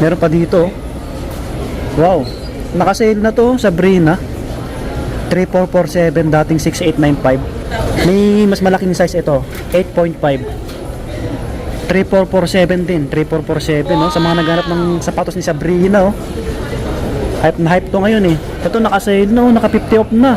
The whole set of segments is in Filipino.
Meron pa dito. Wow. Naka-sale na to, Sabrina. 3447 dating 6895. May mas malaking size ito, 8.5. 3447 din, 3447 no, sa mga naghanap ng sapatos ni Sabrina oh. Hype na hype to ngayon eh. Ito naka-sale no, naka 50 off na.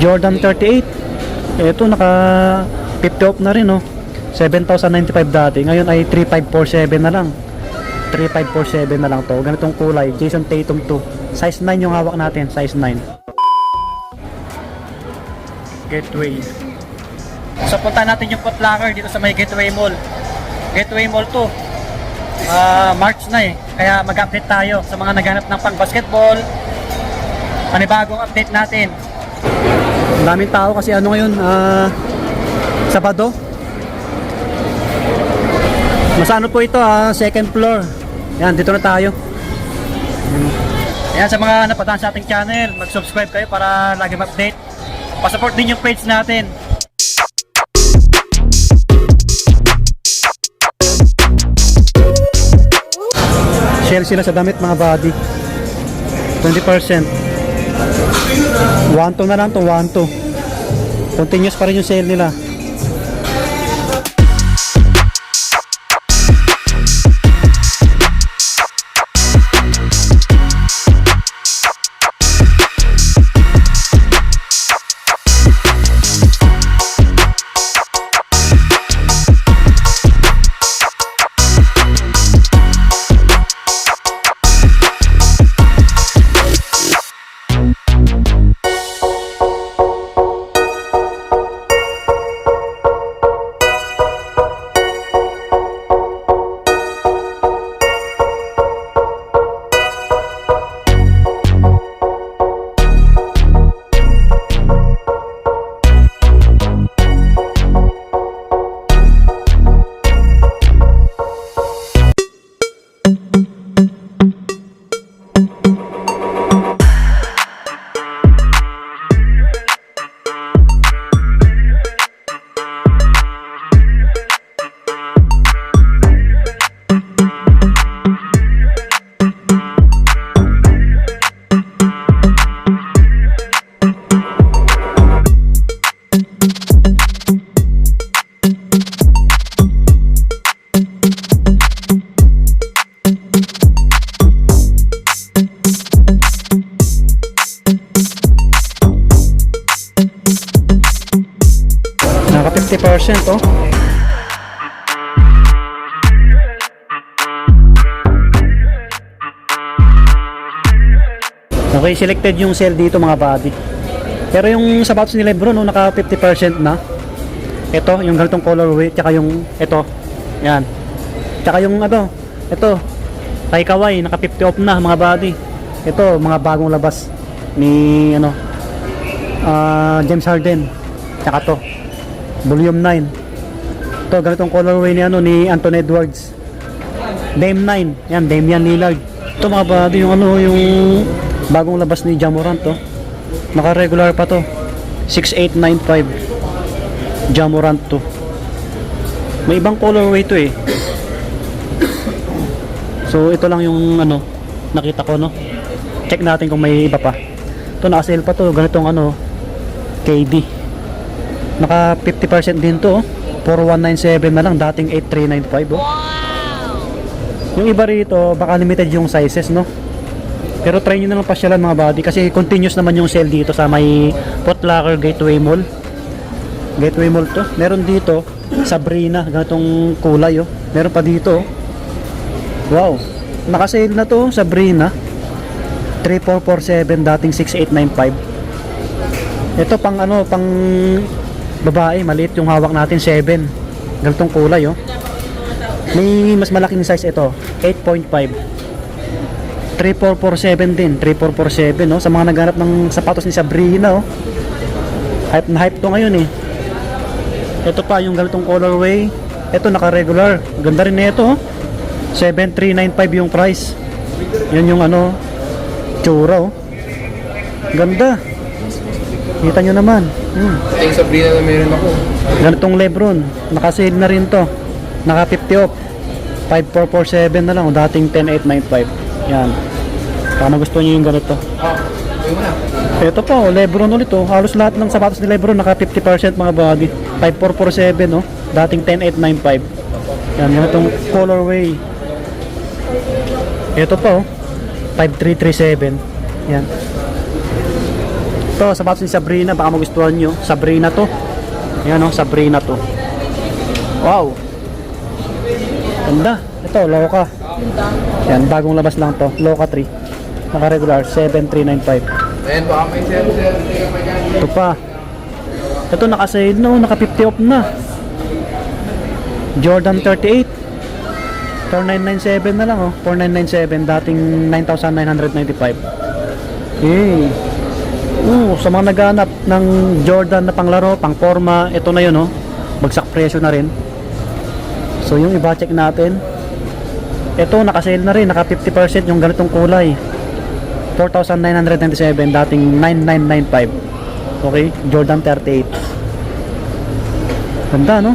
Jordan 38. Ito naka 50 off na rin oh. 7,095 dati, ngayon ay 3547 na lang. 3547 na lang to. Ganitong kulay, Jason Tatum 2. Size 9 yung hawak natin, size 9. Gateway. So punta natin yung Foot Locker dito sa may Gateway Mall. Gateway Mall 2. March na eh. Kaya mag-update tayo sa mga naghanap ng pang basketball. Panibagong update natin. Ang daming tao kasi ano ngayon, Sabado. Masano po ito second floor. Yan, dito na tayo. Ayan, sa mga napadaan sa ating channel, mag-subscribe kayo para lagi ma-update. Pa-support din yung page natin. Share sila sa damit mga body. 20%. 1-2 na lang to, 1-2. Continuous pa rin yung sale nila. Naka 50% oh. Okay, selected yung sale dito mga body. Pero yung sapatos ni Lebron no, naka 50% na. Ito, yung ganitong colorway, tsaka yung ito. Yan. Tsaka yung ano, ito. Kay Kawai, naka 50 off na mga body. Ito, mga bagong labas ni ano, James Harden. Tsaka to, Volume 9. Ito, ganitong colorway ni ano, ni Anthony Edwards. Dame 9. Yan, Damian Lillard. Ito mga body, yung ano, yung bagong labas ni Ja Morant to. Naka-regular pa to. 6895. Ja Morant to. May ibang colorway to eh. So ito lang yung ano nakita ko no. Check natin kung may iba pa. Ito naka-sale pa to, ganitong ano KD. Naka 50% din to oh. 4197 na lang, dating 8395 oh. Yung iba rito baka limited yung sizes no. Pero try nyo na lang pasyalan mga body kasi continuous naman yung sale dito sa may Foot Locker Gateway Mall. Gateway Mall to. Meron dito Sabrina, ganitong kulay oh. Meron pa dito oh. Wow, naka-sale na to Sabrina. 3447 dating 6895. Ito pang ano, pang babae, maliit yung hawak natin, 7. Ganitong kulay oh. May mas malaking size ito, 8.5. 3447 din, 3447 no, sa mga naghanap ng sapatos ni Sabrina oh. Hype na hype to ngayon eh. Ito pa yung ganitong colorway. Ito naka-regular. Ganda rin nito oh. 7395 yung price. Yan yung ano, tsura oh. Ganda. Kita nyo naman. Yung Sabrina na meron ako. Ganitong Lebron, naka-sale na rin to. Naka 50 off. 5447 na lang, oh, dating 10895. Yan. Baka gusto niyo yung ganito. Ito po, Lebron ulit oh. Halos lahat ng sapatos ni Lebron naka 50% mga body. 5447 no, dating 10895. Yan, ganitong colorway. Ito po, 5337. Yan. Ito, sapatos ni Sabrina, baka magustuhan nyo. Sabrina to. Yan oh, Sabrina to. Wow. Ganda. Ito, Loka. Yan, bagong labas lang to. Loka 3. Naka-regular, 7395. Ayan, baka may sir. Ito pa. Ito naka-sale no, naka-50 off na. Jordan 38. 4997 na lang oh. 4997 dating 9,995. Yay. Sa mga naghanap ng Jordan na panglaro, pang forma, ito na 'yon oh. Bagsak presyo na rin. So yung iba check natin. Ito naka-sale na rin, naka 50% yung ganitong kulay. 4,997 dating 9,995. Okay, Jordan 38. Ganda no?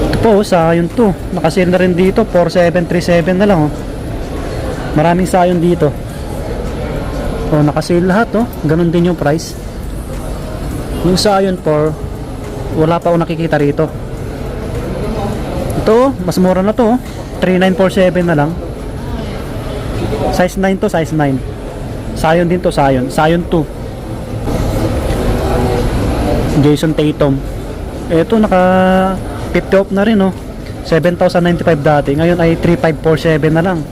Ito po, sayon to. Naka-sale na rin dito, 4,737 na lang oh. Maraming sayon dito. Oh, naka-sale lahat oh. Ganun din yung price. Yung sayon for wala pa akong nakikita rito. Ito, mas mura na to oh. 3,947 na lang. Size 9 to, size 9. Sayon din to, sayon. Sayon 2. Jason Tatum. Ito, naka 50 off na rin, oh. 7,095 dati. Ngayon ay 3,547 na lang.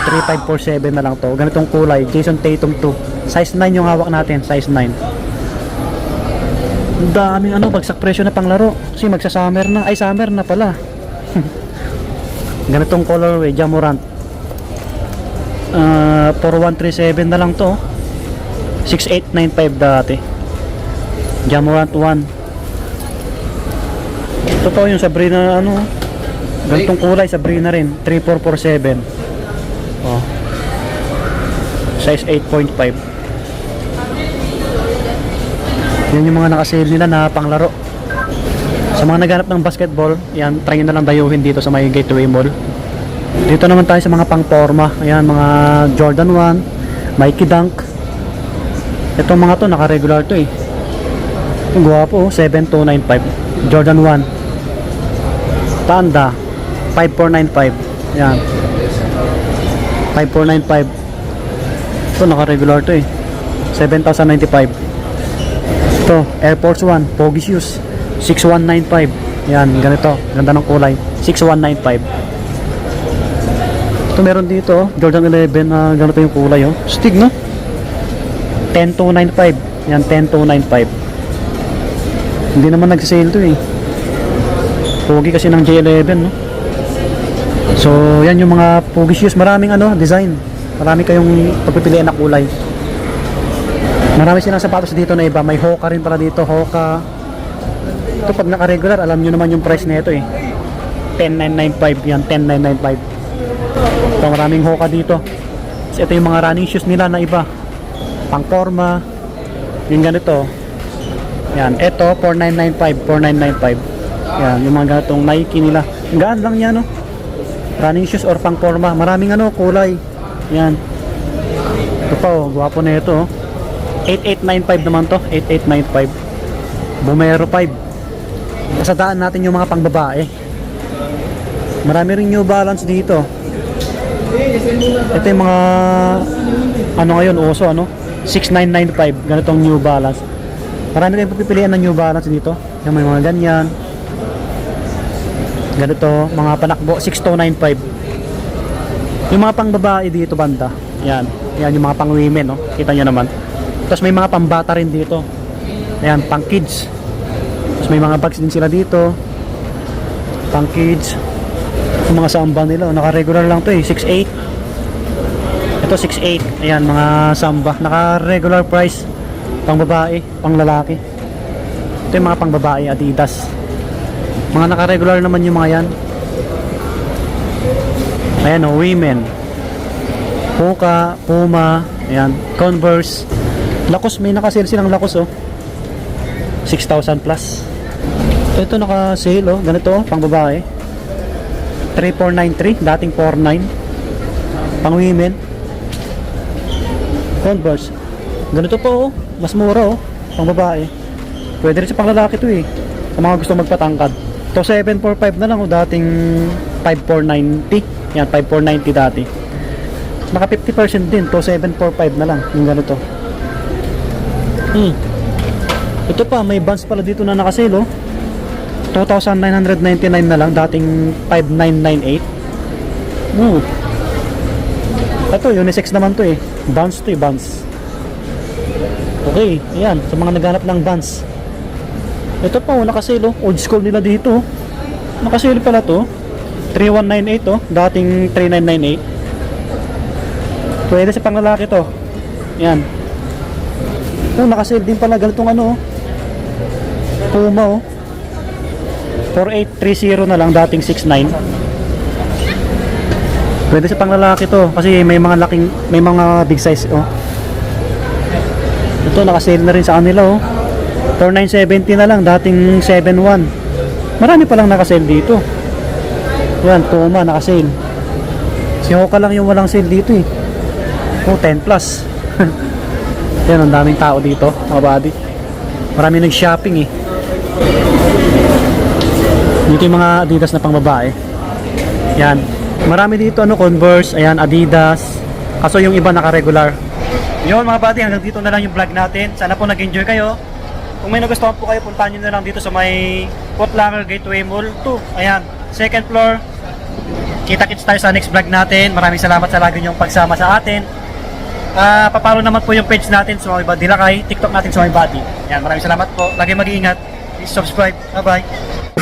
3,547 na lang to. Ganitong kulay. Jason Tatum 2. Size 9 yung hawak natin. Size 9. Ang daming ano, bagsak presyo na panglaro. Kasi magsa-summer na. Ay, summer na pala. Ganitong colorway. Jamorant. 4137 na lang to. 6895 dati. Jamorant 1. Ito po yung Sabrina ano. Ganitong kulay Sabrina rin. 3447. Oh. Size 8.5. Yan yung mga naka-sale nila na panglaro. Sa mga naghanap ng basketball, yan, try nyo na lang dayuhin dito sa may Gateway Mall. Dito naman tayo sa mga pang-forma. Ayan, mga Jordan 1, Mikey Dunk. Itong mga to, naka-regular to eh. Itong guwapo, 7295. Jordan 1. Panda, 5495. Ayan. 5495. Ito, naka-regular to eh. 7,095. Ito, Air Force 1, Pogi Shoes. 6195. Yan, ganito. Ganda ng kulay. 6195. Ito meron dito, Jordan 11 na ganito yung kulay, oh. Stig, no? 10295. Yan, 10295. Hindi naman nagsisale to, eh. Pogi kasi ng J11, no? So, yan yung mga Pogi shoes. Maraming ano, design. Marami kayong pagpipilian na kulay. Marami silang sapatos dito na iba. May Hoka rin pala dito, Hoka. Ito pag naka-regular, alam nyo naman yung price nito eh. 10,995 yan, 10,995. Ito maraming Hoka dito. So, ito yung mga running shoes nila na iba. Pang forma. Yung ganito. Yan, ito 4,995, 4,995. Yan, yung mga ganitong Nike nila. Gaan lang yan, no? Running shoes or pang forma. Maraming ano, kulay. Yan. Ito pa, oh, gwapo na ito, oh. 8895 naman to, 8895. Bumero 5. Kasadaan natin yung mga pangbabae. Marami rin New Balance dito. Ito yung mga ano ngayon, uso ano, 6995, ganitong New Balance. Marami kayong pagpipilian ng New Balance dito. Yung may mga ganyan. Ganito, mga panakbo, 6295. Yung mga pangbabae dito banda. Yan, yan yung mga pang women, no? Kita nyo naman. Tapos may mga pambata rin dito. Ayan, pang kids. Tapos may mga bags din sila dito. Pang kids. Yung mga samba nila, naka-regular lang to eh, 6'8". Ito 6'8". Ayan, mga samba. Naka-regular price. Pang babae, pang lalaki. Ito yung mga pang babae, Adidas. Mga naka-regular naman yung mga yan. Ayan o, women. Hoka, Puma, ayan, Converse. Lacoste, may naka-sale silang Lacoste oh. 6,000 plus. Ito naka-sale oh, ganito oh, pang babae. 3493, dating 49. Pang women. Converse. Ganito po, oh. Mas mura, oh. Pang babae. Pwede rin sa pang lalaki to, eh. Sa mga gusto magpatangkad. To 745 na lang, oh. Dating 5490. Yan, 5490 dati. Naka 50% din. To 745 na lang. Yung ganito. Ito pa, may bands pala dito na nakasale, oh. 2,999 na lang, dating 5,998. Ito, unisex naman to eh. Bands to eh, bands. Okay, ayan, sa mga naghanap ng bands. Ito pa, oh, nakasale, oh. Old school nila dito, oh. Nakasale pala to. 3,198, oh. Dating 3,998. Pwede sa panglalaki to. Ayan. Oh, nakasale din pala ganitong ano, oh. Puma, oh. 4830 na lang, dating 69. Pwede sa panglalaki to kasi may mga laking, may mga big size, oh. Ito naka-sale na rin sa kanila, oh. 4970 na lang, dating 71. Marami pa lang naka-sale dito. Yan, Puma naka-sale. Si Hoka lang yung walang sale dito, eh. Oh, 10 plus. Yan, ang daming tao dito, mga buddy. Marami nag-shopping, eh. Dito yung mga Adidas na pang babae. Yan. Marami dito ano, Converse, ayan, Adidas. Kaso yung iba naka-regular. Yun mga buddy, hanggang dito na lang yung vlog natin. Sana po nag-enjoy kayo. Kung may nagustuhan po kayo, puntahan nyo na lang dito sa may Footlocker Gateway Mall 2. Ayan, second floor. Kita-kits tayo sa next vlog natin. Maraming salamat sa lagi nyong pagsama sa atin. Papalo naman po yung page natin sa mga Dilakay, TikTok natin sa mga buddy. Yan, maraming salamat po. Lagi mag-iingat. Please subscribe. Bye-bye.